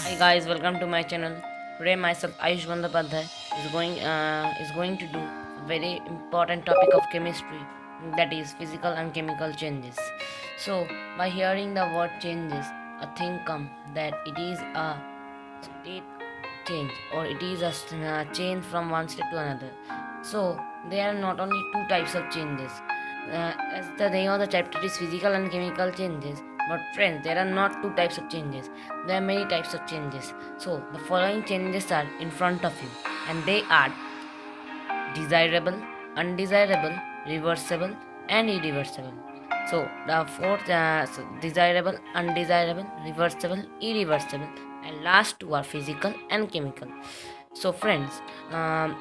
Hi guys, welcome to my channel. Today myself Ayush Bandhapadhyay is going to do a very important topic of chemistry, that is physical and chemical changes. So by hearing the word changes, a thing come that it is a state change or it is a change from one state to another. So there are not only two types of changes. As the name of the chapter is physical and chemical changes, but friends, there are not two types of changes. There are many types of changes. So the following changes are in front of you, and they are desirable, undesirable, reversible, and irreversible. So the fourth desirable, undesirable, reversible, irreversible, and last two are physical and chemical. So friends, um,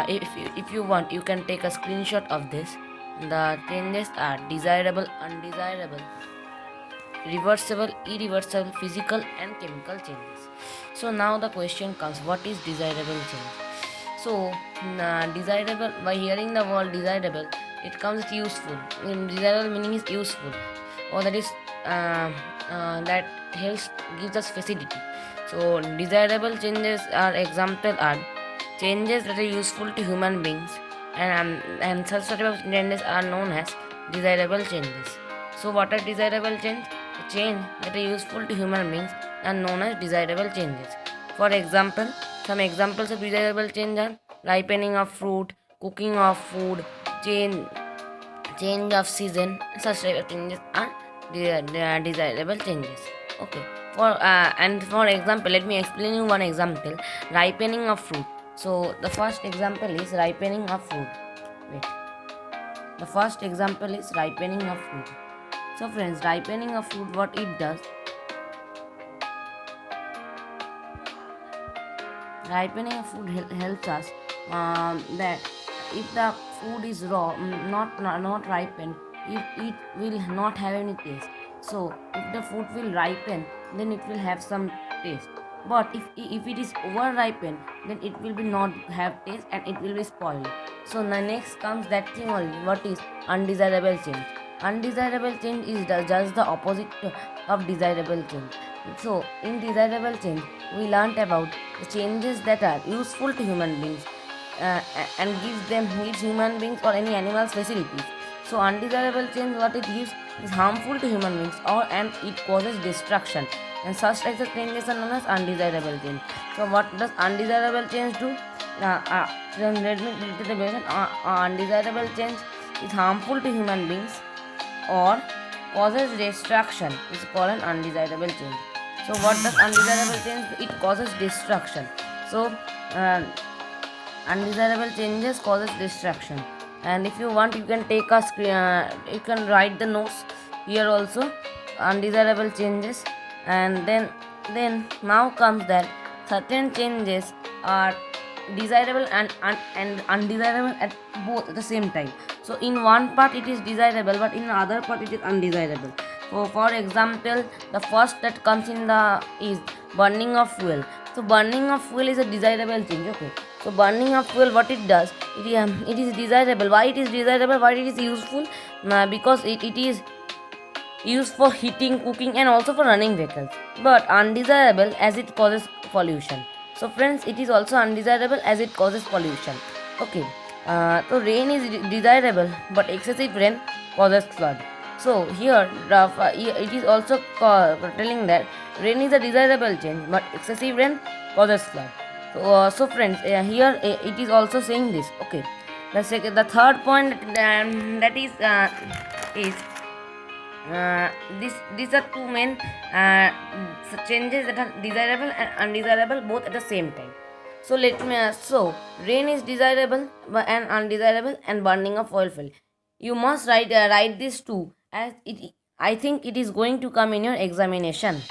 if you want, you can take a screenshot of this. The changes are desirable, undesirable, reversible, irreversible, physical, and chemical changes. So now the question comes: what is desirable change? So, desirable, by hearing the word desirable, it comes useful. Desirable meaning is useful, or that is that helps gives us facility. So, desirable changes are example are changes that are useful to human beings, and such type of changes are known as desirable changes. So, what are desirable change? A change that are useful to human beings are known as desirable changes. For example, some examples of desirable change are ripening of fruit, cooking of food, change change of season. Such type of changes are desirable changes. Okay. For example, let me explain you one example. Ripening of fruit. So the first example is ripening of fruit. Wait. The first example is ripening of fruit. So friends, ripening of fruit, what it does, ripening of food helps us that if the food is raw, not ripened, it will not have any taste. So if the food will ripen, then it will have some taste. But if it is over ripened, then it will be not have taste and it will be spoiled. So the next comes that thing only. What is undesirable change? Undesirable change is just the opposite of desirable change. So in desirable change, we learnt about the changes that are useful to human beings and gives human beings or any animals facilities. So undesirable change, what it gives, is harmful to human beings or and it causes destruction. And such types of changes are known as undesirable change. So what does undesirable change do? Then let me read the definition. Undesirable change is harmful to human beings or causes destruction is called an undesirable change. So what does undesirable change? It causes destruction. So uh, undesirable changes causes destruction. And if you want, you can take a screen. You can write the notes here also. Undesirable changes, and then now comes that certain changes are desirable and undesirable at both at the same time. So in one part it is desirable, but in the other part it is undesirable. So for example, the first that comes in the is burning of fuel. So burning of fuel is a desirable change. Okay. So burning of fuel, what it does, it is desirable. Why it is desirable? Why it is useful? Because it is used for heating, cooking, and also for running vehicles. But undesirable as it causes pollution. So friends, it is also undesirable as it causes pollution. Okay. So rain is desirable, but excessive rain causes flood. So here, it is also telling that rain is a desirable change, but excessive rain causes flood. So friends, here it is also saying this. Okay. The third point is these are two main changes that are desirable and undesirable both at the same time. So let me rain is desirable and undesirable, and burning of oil field. You must write these two, as it I think it is going to come in your examination.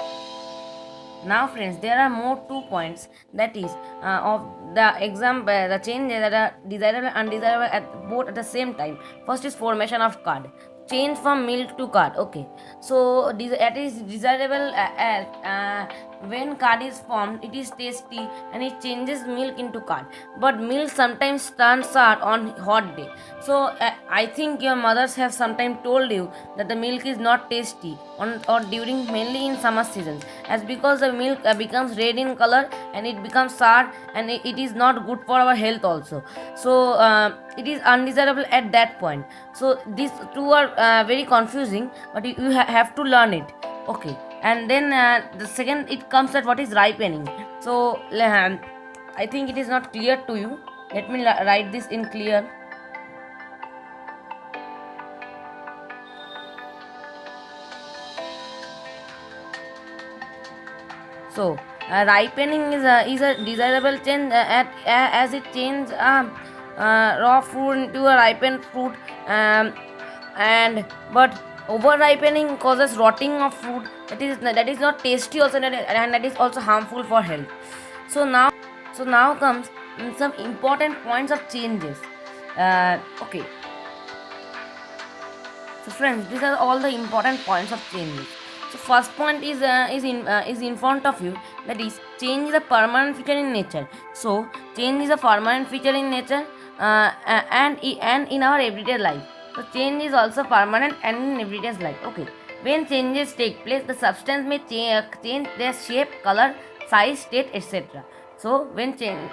Now friends, there are more 2 points, that is of the example, the changes that are desirable and undesirable at both at the same time. First is formation of card, change from milk to card. Okay, so that is desirable when curd is formed, it is tasty and it changes milk into curd. But milk sometimes turns sour on hot day. So I think your mothers have sometimes told you that the milk is not tasty on or during mainly in summer seasons, as because the milk becomes red in color and it becomes sour and it is not good for our health also. So it is undesirable at that point. So these two are very confusing, but you have to learn it. Okay, and then the second it comes at what is ripening. So I think it is not clear to you. Let me write this in clear. So ripening is a desirable change as it changes raw fruit into a ripened fruit, um, and but over ripening causes rotting of fruit. That is not tasty also, and that is also harmful for health. So now comes some important points of changes. Okay, so friends, these are all the important points of changes. So first point is in front of you. That is, change is a permanent feature in nature. So change is a permanent feature in nature, and in our everyday life. So change is also permanent and in everyday life. Okay, when changes take place, the substance may change their shape, color, size, state, etc. So when changes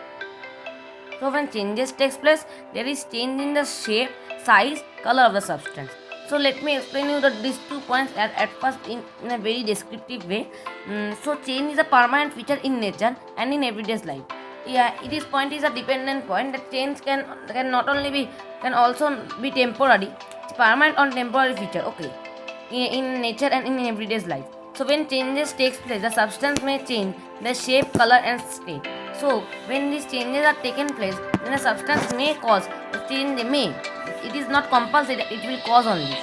takes place, there is change in the shape, size, color of the substance. So let me explain you these 2 points at first in a very descriptive way. So change is a permanent feature in nature and in everyday life. Yeah, this point is a dependent point. That change can not only be can also be temporary. It's permanent or temporary feature. Okay, in nature and in everyday life. So when changes takes place, the substance may change the shape, color, and state. So when these changes are taken place, then the substance may cause the change. May, it is not compulsory; it will cause only.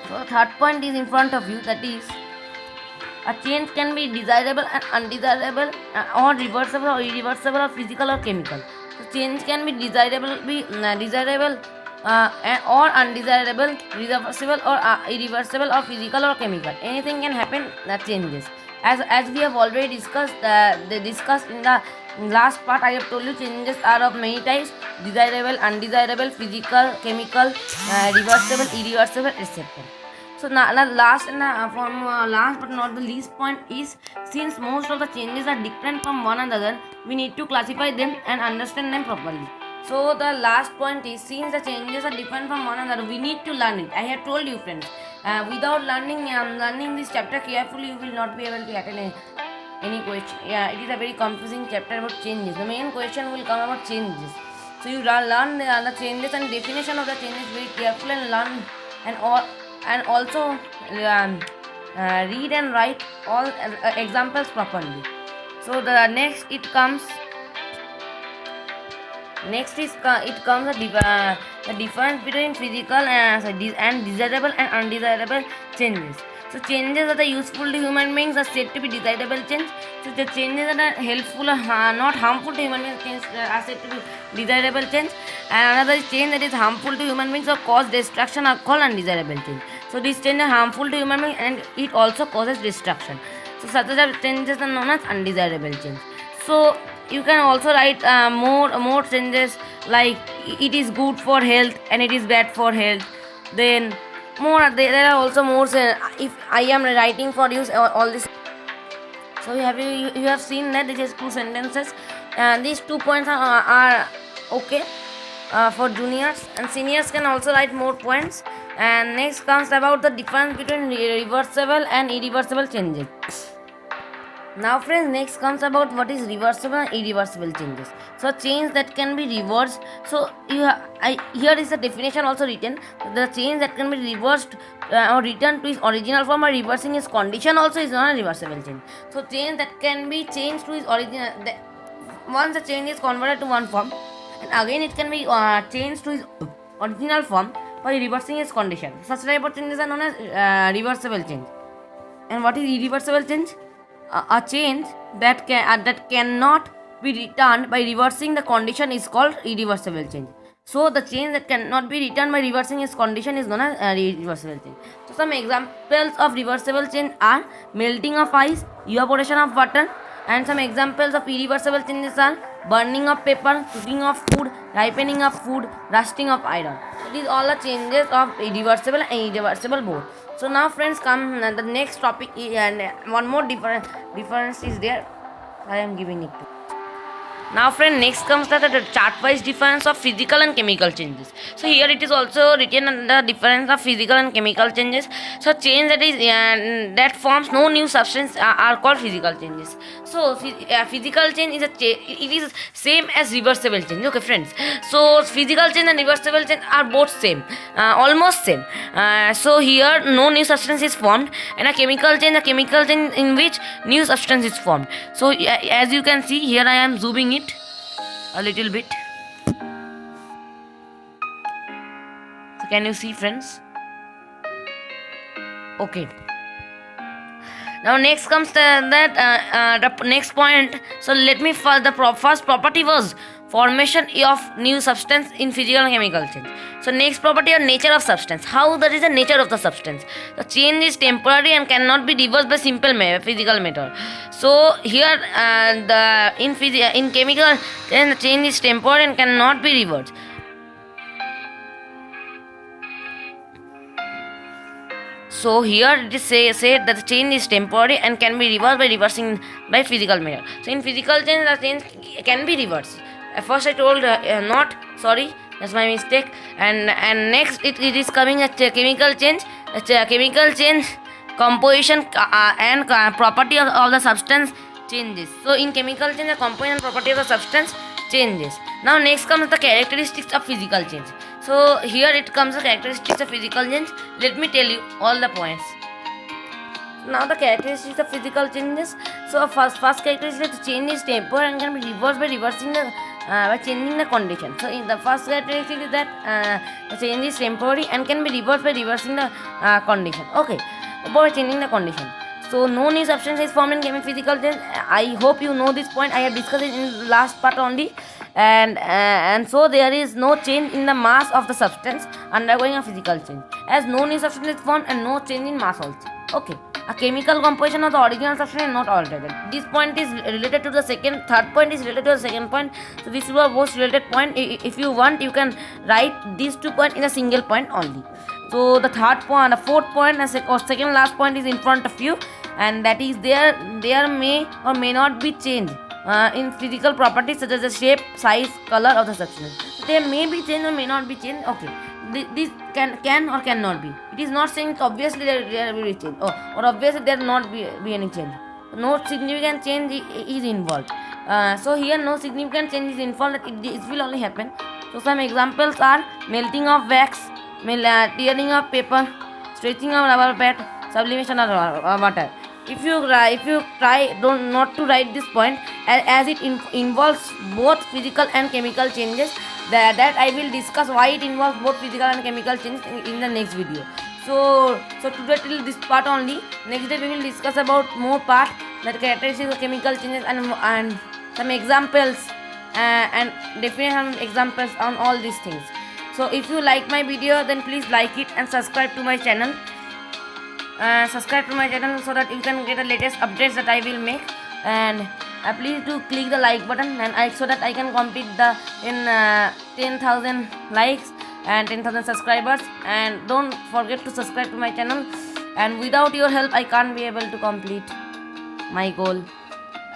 So the third point is in front of you. That is, a change can be desirable and undesirable, or reversible or irreversible, or physical or chemical. So change can be desirable or undesirable, reversible or irreversible, or physical or chemical. Anything can happen that changes. As we have already discussed, they discussed in the last part. I have told you changes are of many types: desirable, undesirable, physical, chemical, reversible, irreversible, etc. So now, last but not the least point is, since most of the changes are different from one another, we need to classify them and understand them properly. So the last point is, since the changes are different from one another, we need to learn it. I have told you, friends. Without learning this chapter carefully, you will not be able to attend any question. Yeah, it is a very confusing chapter about changes. The main question will come about changes. So you learn the changes and definition of the changes very carefully, and learn and all, and also read and write all examples properly. So the it comes the difference between physical and desirable and undesirable changes. So changes that are useful to human beings are said to be desirable change. So the changes that are helpful or not harmful to human beings are said to be desirable change. And another change that is harmful to human beings or cause destruction are called undesirable change. So these changes are harmful to human beings and it also causes destruction. So such changes are known as undesirable change. So you can also write more changes, like it is good for health and it is bad for health. Then there are also more. If I am writing for you all this, so you have seen that this is two sentences. These 2 points are okay for juniors, and seniors can also write more points. And next comes about the difference between reversible and irreversible changes. Now friends, next comes about what is reversible and irreversible changes. So change that can be reversed. So here is the definition also written. The change that can be reversed or returned to its original form or reversing its condition also is not a reversible change. So change that can be changed to its original. Once the change is converted to one form, and again it can be changed to its original form by reversing its condition. Such type of changes are known as reversible change. And what is irreversible change? A change that cannot be returned by reversing the condition is called irreversible change. So the change that cannot be returned by reversing its condition is known as reversible change. So some examples of reversible change are melting of ice, evaporation of water, and some examples of irreversible changes are burning of paper, cooking of food, ripening of food, rusting of iron. So these all are changes of reversible and irreversible both. So now friends, come the next topic and one more difference is there. I am giving it to. Now friend, next comes the chart-wise difference of physical and chemical changes. So here it is also written the difference of physical and chemical changes. So change that is that forms no new substance are called physical changes. So physical change is it is same as reversible change. Okay friends. So physical change and reversible change are both same, almost same. So here no new substance is formed, and a chemical change in which new substance is formed. So as you can see here, I am zooming it a little bit. So can you see friends? Okay. Now next comes the next point. So let me first property was formation of new substance in physical and chemical change. So next property or nature of substance. How that is the nature of the substance. The change is temporary and cannot be reversed by simple physical method. So here in chemical then the change is temporary and cannot be reversed. So here it is said that the change is temporary and can be reversed by reversing by physical method. So in physical change, the change can be reversed. At first I told not, sorry, that's my mistake. And next it is coming a chemical change. A chemical change composition and property of the substance changes. So in chemical change, the composition and property of the substance changes. Now next comes the characteristics of physical change. So here it comes the characteristics of physical change. Let me tell you all the points. Now the characteristics of physical changes. So first characteristic, the change is temporary and can be reversed by reversing the by changing the condition. So in the first characteristic is that the change is temporary and can be reversed by reversing the condition. Okay, by changing the condition. So no new substance is formed in chemical physical change. I hope you know this point. I have discussed it in the last part only. And so there is no change in the mass of the substance undergoing a physical change, as no new substance is formed and no change in mass also. Okay, a chemical composition of the original substance is not altered. This point is related to the third point is related to the second point. So these two are most related point. If you want, you can write these 2 points in a single point only. So the third point, the fourth point, or second last point is in front of you, and that is there may or may not be change in physical properties such as the shape, size, color of the substance. There may be change or may not be change. Okay, this can or cannot be. It is not saying obviously there will be change, or obviously there will not be any change. No significant change is involved. So here no significant change is involved. It will only happen. So some examples are melting of wax, tearing of paper, stretching of rubber band, sublimation of water. If you try not to write this point, as it involves both physical and chemical changes, that I will discuss why it involves both physical and chemical changes in the next video. So today till this part only. Next day we will discuss about more part, that characteristics of chemical changes and some examples and definition examples on all these things. So if you like my video, then please like it and subscribe to my channel. Subscribe to my channel so that you can get the latest updates that I will make, and please do click the like button, and so that I can complete the 10,000 likes and 10,000 subscribers. And don't forget to subscribe to my channel, and without your help I can't be able to complete my goal.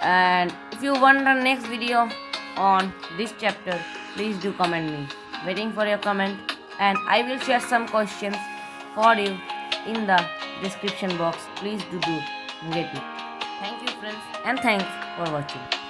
And if you want the next video on this chapter, please do comment me. Waiting for your comment, and I will share some questions for you in the description box. Please do get it. Thank you friends, and thanks for watching.